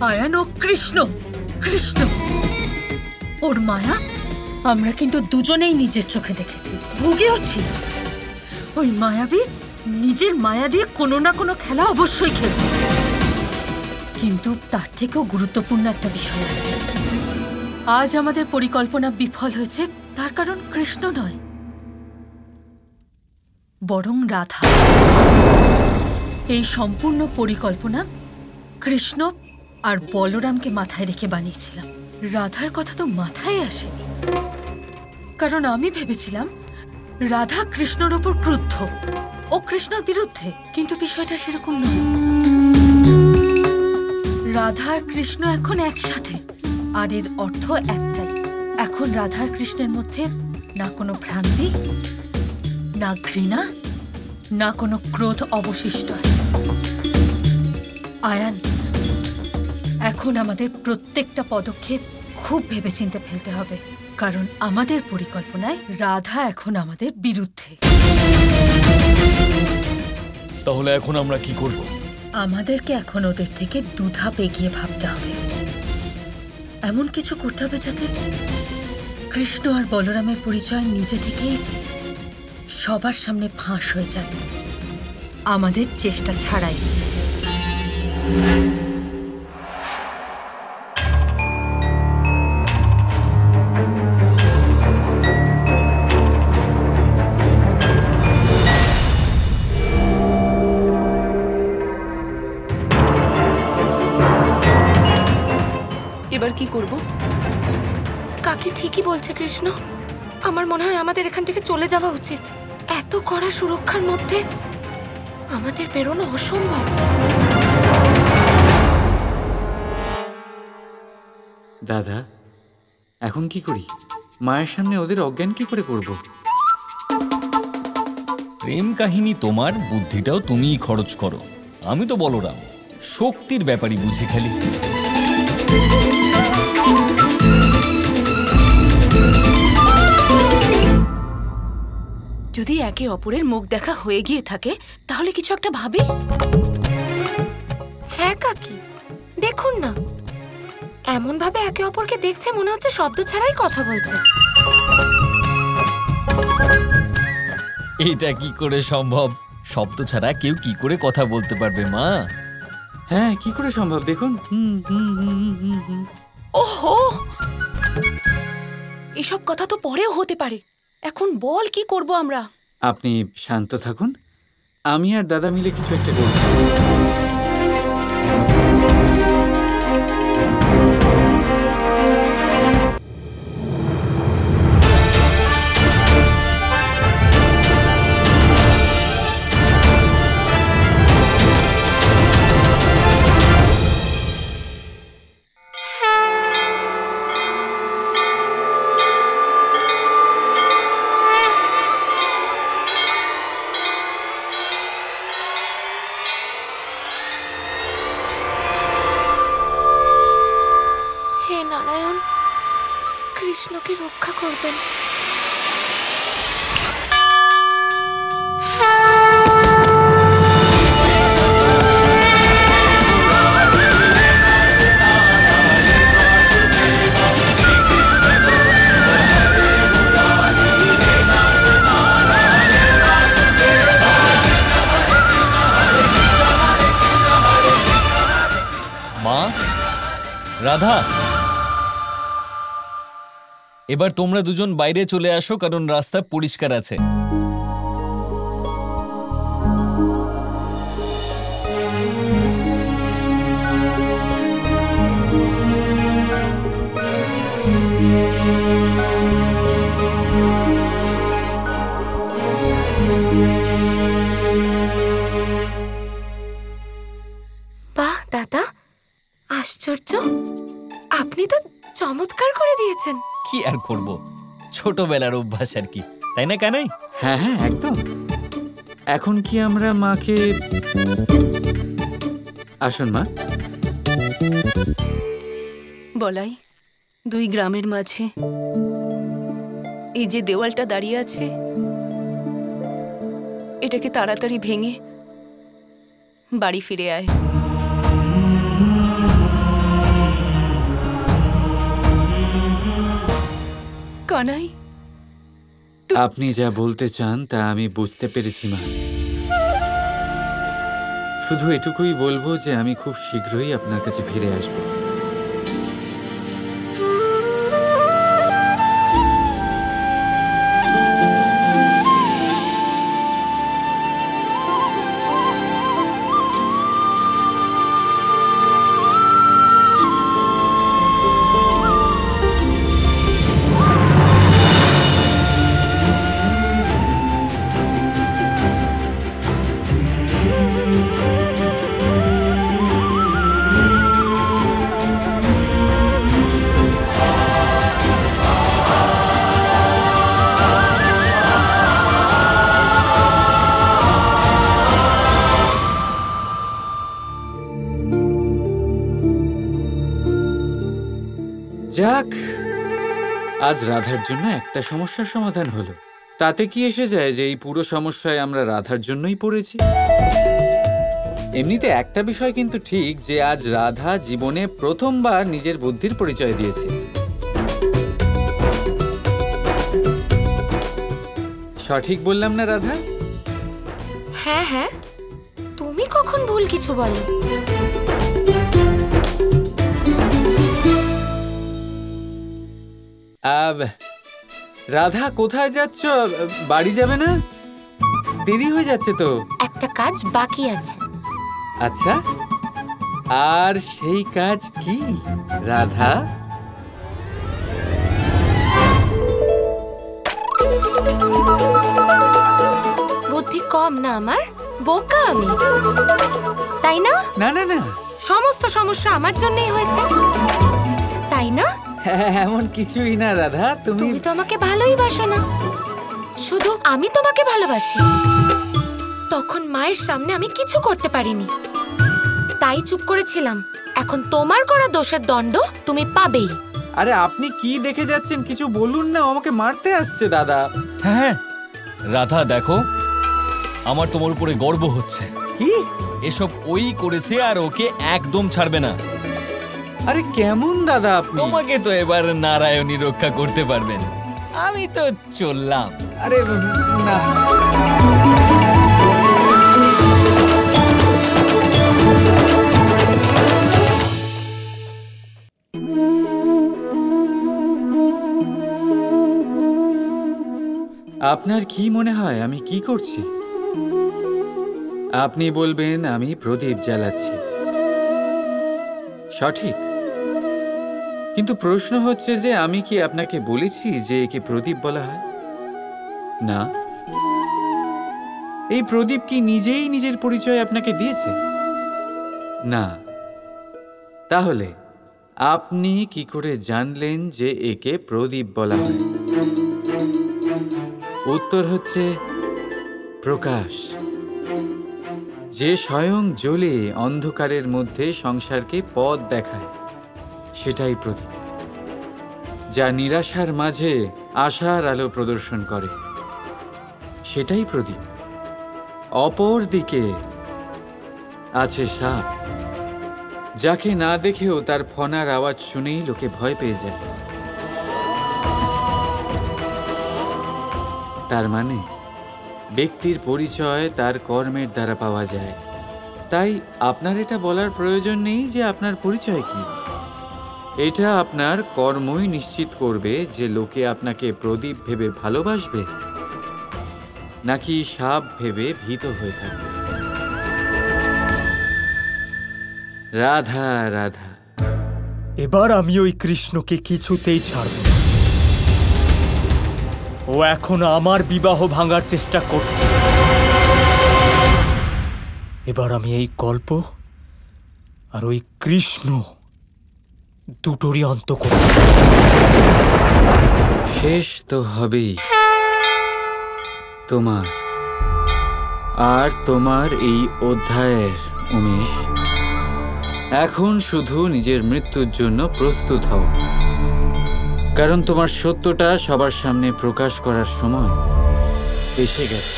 আয়ান ও কৃষ্ণ, কৃষ্ণ ওর মায়া আমরা কিন্তু দুজনেই নিজের চোখে দেখেছি, ভুগেওছি। ওই মায়াবী নিজের মায়া দিয়ে কোনো না কোনো খেলা অবশ্যই খেলবে, কিন্তু তার থেকেও গুরুত্বপূর্ণ একটা বিষয় আছে। আজ আমাদের পরিকল্পনা বিফল হয়েছে তার কারণ কৃষ্ণ নয়, বরং রাধা। এই সম্পূর্ণ পরিকল্পনা কৃষ্ণ আর বলরামকে মাথায় রেখে বানিয়েছিলাম। রাধার কথা তো মাথায় আসে, কারণ আমি ভেবেছিলাম রাধা কৃষ্ণর ওপর ক্রুদ্ধ, ও কৃষ্ণর বিরুদ্ধে, কিন্তু বিষয়টা সেরকম নয়। রাধা আর কৃষ্ণ এখন একসাথে, আর এর অর্থ একটাই, এখন রাধা আর কৃষ্ণের মধ্যে না কোনো ভ্রান্তি, না ঘৃণা, না কোনো ক্রোধ অবশিষ্ট আছে। আয়ান, এখন আমাদের প্রত্যেকটা পদক্ষেপ খুব ভেবেচিন্তে ফেলতে হবে, কারণ আমাদের পরিকল্পনায় রাধা এখন আমাদের বিরুদ্ধে। তাহলে এখন আমরা কি করব? আমাদেরকে এখন ওদের থেকে দুধাপ এগিয়ে ভাবতে হবে। এমন কিছু করতে হবে যাতে কৃষ্ণ আর বলরামের পরিচয় নিজে থেকেই সবার সামনে ফাঁস হয়ে যায়, আমাদের চেষ্টা ছাড়াই। এবার কি করব? কাকি ঠিকই বলছে কৃষ্ণ, আমার মনে হয় আমাদের এখান থেকে চলে যাওয়া উচিত। এত কড়া সুরক্ষার মধ্যে আমাদের বেরোনো অসম্ভব। দাদা, এখন কি করি? মায়ের সামনে ওদের অজ্ঞান কি করে করব? প্রেম কাহিনী তোমার, বুদ্ধিটাও তুমিই খরচ করো। আমি তো বলরাম, শক্তির ব্যাপারই বুঝি খালি। যদি একে অপরের মুখ দেখা হয়ে গিয়ে থাকে তাহলে কিছু একটা ভাবি। হ্যাঁ কাকি, দেখুন না, এমন ভাবে একে অপরকে দেখছে মনে হচ্ছে শব্দ ছাড়াই কথা বলছে। এটা কি করে সম্ভব? শব্দ ছাড়া কেউ কি করে কথা বলতে পারবে মা? হ্যাঁ, কি করে সম্ভব দেখুন। ওহো, এসব কথা তো পরেও হতে পারে। এখন বল কি করব আমরা? আপনি শান্ত থাকুন, আমি আর দাদা মিলে কিছু একটা করছি। কৃষ্ণকে রক্ষা করবেন। মা, রাধা, এবার তোমরা দুজন বাইরে চলে আসো, কারণ রাস্তা পরিষ্কার আছে। বাহ দাদা, আশ্চর্য, আপনি তো চমৎকার করে দিয়েছেন। কি আর করব, ছোটবেলার অভ্যাস আর কি, তাই না কানাই? হ্যাঁ হ্যাঁ, একদম। এখন কি আমরা মাকে... আসুন মা। বলাই, দুই গ্রামের মাঝে এই যে দেওয়ালটা দাঁড়িয়ে আছে, এটাকে তাড়াতাড়ি ভেঙে বাড়ি ফিরে আয়। কানাই, আপনি যা বলতে চান তা আমি বুঝতে পেরেছি মা। শুধু এটুকুই বলবো যে আমি খুব শীঘ্রই আপনার কাছে ফিরে আসবো। যাক, আজ রাধার জন্য একটা সমস্যার সমাধান হলো। তাতে কি এসে যায় যে এই পুরো সমস্যায় আমরা রাধার জন্যই পড়েছি? এমনিতে একটা বিষয় কিন্তু ঠিক যে আজ রাধা জীবনে প্রথমবার নিজের বুদ্ধির পরিচয় দিয়েছে। সঠিক বললাম না রাধা? হ্যাঁ হ্যাঁ, তুমি কখন ভুল কিছু বলো? রাধা কোথায় যাচ্ছ? বাড়ি যাবে না? দেরি হয়ে যাচ্ছে তো। একটা কাজ বাকি আছে। আচ্ছা, আর সেই কাজ কি রাধা? বুদ্ধি কম না আমার, বোকা আমি, তাই না? না না না, সমস্ত সমস্যা আমার জন্যই হয়েছে, তাই না? এমন কিছুই না রাধা। তুমি তো আমাকে ভালোই বাসো না, শুধু আমি তোমাকে ভালোবাসি। তখন মায়ের সামনে আমি কিছু করতে পারিনি, তাই চুপ করেছিলাম। এখন তোমার করা দোষের দণ্ড তুমি পাবেই। আরে আপনি কি দেখে যাচ্ছেন? কিছু বলুন না, আমাকে মারতে আসছে দাদা। হ্যাঁ রাধা, দেখো আমার তোমার উপরে গর্ব হচ্ছে। কি এসব ওই করেছে আর ওকে একদম ছাড়বে না। আরে কেমন দাদা আপনি? তোমাকে তো এবার নারায়ণী রক্ষা করতে পারবেন। আমি তো চললাম। আরে না, আপনার কি মনে হয় আমি কি করছি? আপনি বলবেন আমি প্রদীপ জ্বালাচ্ছি, সঠিক। কিন্তু প্রশ্ন হচ্ছে যে আমি কি আপনাকে বলেছি যে একে প্রদীপ বলা হয়? না। এই প্রদীপ কি নিজেই নিজের পরিচয় আপনাকে দিয়েছে? না। তাহলে আপনি কি করে জানলেন যে একে প্রদীপ বলা হয়? উত্তর হচ্ছে প্রকাশ, যে স্বয়ং জ্বলে অন্ধকারের মধ্যে সংসারকে পথ দেখায়, সেটাই প্রদীপ। যা নিরাশার মাঝে আশার আলো প্রদর্শন করে, সেটাই প্রদীপ। অপর দিকে আছে সাপ, যাকে না দেখেও তার ফনার আওয়াজ শুনেই লোকে ভয় পেয়ে যায়। তার মানে ব্যক্তির পরিচয় তার কর্মের দ্বারা পাওয়া যায়। তাই আপনার এটা বলার প্রয়োজন নেই যে আপনার পরিচয় কি। এটা আপনার কর্মই নিশ্চিত করবে যে লোকে আপনাকে প্রদীপ ভেবে ভালোবাসবে নাকি সাপ ভেবে ভীত হয়ে থাকবে। রাধা রাধা। এবার আমি ওই কৃষ্ণকে কিছুতেই ছাড়ব না। ও এখন আমার বিবাহ ভাঙার চেষ্টা করছে। এবার আমি এই গল্প আর ওই কৃষ্ণ দুটোরই অন্ত করব। শেষ তো হবেই তোমার আর তোমার এই অধ্যায়ের, উমেশ। এখন শুধু নিজের মৃত্যুর জন্য প্রস্তুত হও, কারণ তোমার সত্যটা সবার সামনে প্রকাশ করার সময় এসে গেছে।